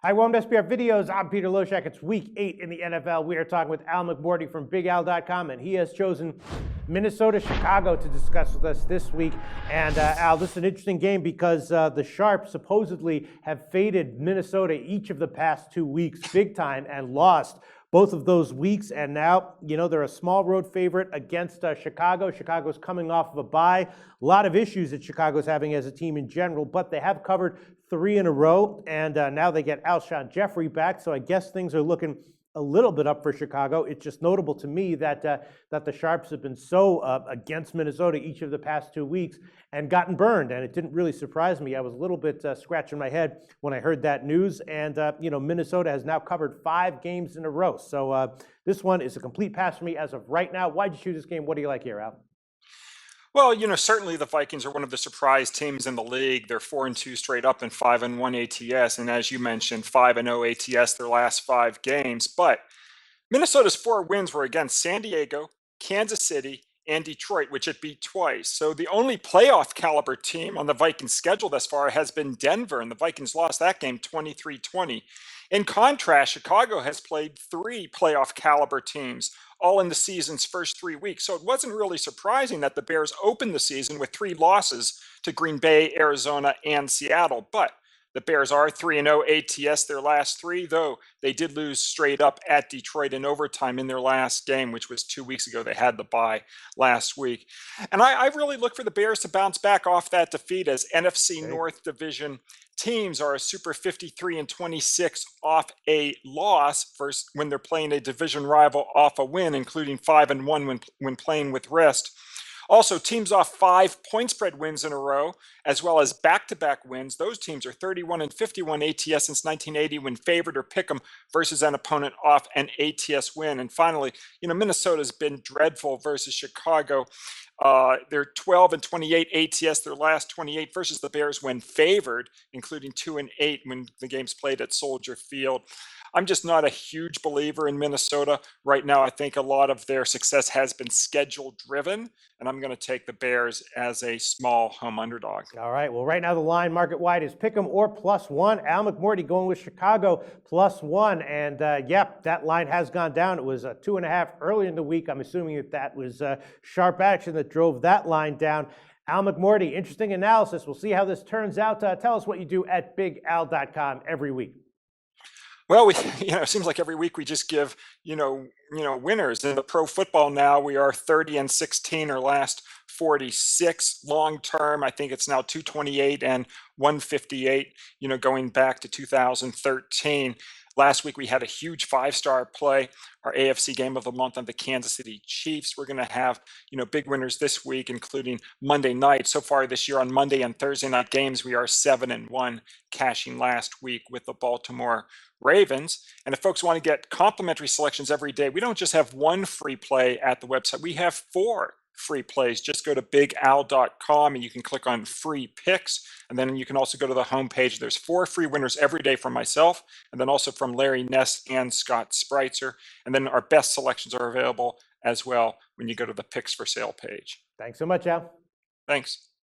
Hi, welcome to SBR Videos. I'm Peter Loshak. It's week 8 in the NFL. We are talking with Al McMordie from BigAl.com, and he has chosen Minnesota, Chicago to discuss with us this week. And Al, this is an interesting game because the Sharps supposedly have faded Minnesota each of the past 2 weeks big time and lost both of those weeks. And now, they're a small road favorite against Chicago. Chicago's coming off of a bye. A lot of issues that Chicago's having as a team in general, but they have covered 3 in a row, and now they get Alshon Jeffrey back, so I guess things are looking a little bit up for Chicago. It's just notable to me that the Sharps have been so against Minnesota each of the past 2 weeks and gotten burned, and it didn't really surprise me. I was a little bit scratching my head when I heard that news, and Minnesota has now covered 5 games in a row, so this one is a complete pass for me as of right now. Why'd you choose this game? What do you like here, Al? Well, certainly the Vikings are one of the surprise teams in the league. They're 4-2 straight up and 5-1 ATS. And as you mentioned, 5-0 ATS their last 5 games. But Minnesota's 4 wins were against San Diego, Kansas City, and Detroit, which it beat twice. So the only playoff caliber team on the Vikings schedule thus far has been Denver, and the Vikings lost that game 23-20. In contrast, Chicago has played 3 playoff caliber teams, all in the season's first 3 weeks. So it wasn't really surprising that the Bears opened the season with 3 losses to Green Bay, Arizona, and Seattle. But the Bears are 3-0 ATS their last 3, though they did lose straight up at Detroit in overtime in their last game, which was 2 weeks ago. They had the bye last week. And I really look for the Bears to bounce back off that defeat, as NFC Okay. North Division teams are a super 53-26 off a loss versus when they're playing a division rival off a win, including 5-1 when playing with rest. Also, teams off 5 point spread wins in a row, as well as back-to-back wins. Those teams are 31-51 ATS since 1980 when favored or pick 'em versus an opponent off an ATS win. And finally, Minnesota's been dreadful versus Chicago. They're 12-28 ATS their last 28 versus the Bears when favored, including 2-8 when the game's played at Soldier Field. I'm just not a huge believer in Minnesota right now. I think a lot of their success has been schedule driven, and I'm going to take the Bears as a small home underdog. All right, well, right now the line market wide is pick'em or +1. Al McMordie going with Chicago +1, and that line has gone down. It was 2.5 early in the week. I'm assuming that was sharp action that drove that line down. Al McMordie, interesting analysis. We'll see how this turns out. Tell us what you do at BigAl.com every week. Well, it seems like every week we just give, winners. In the pro football now, we are 30-16 or last 46 long term. I think it's now 228 and 158, going back to 2013. Last week we had a huge 5-star play, our AFC game of the month on the Kansas City Chiefs. We're going to have, big winners this week, including Monday night. So far this year on Monday and Thursday night games, we are 7-1, cashing last week with the Baltimore Ravens. And if folks want to get complimentary selections every day, we don't just have 1 free play at the website. We have 4 free plays. Just go to bigal.com and you can click on free picks. And then you can also go to the homepage. There's 4 free winners every day from myself, and then also from Larry Ness and Scott Spreitzer. And then our best selections are available as well when you go to the picks for sale page. Thanks so much, Al. Thanks.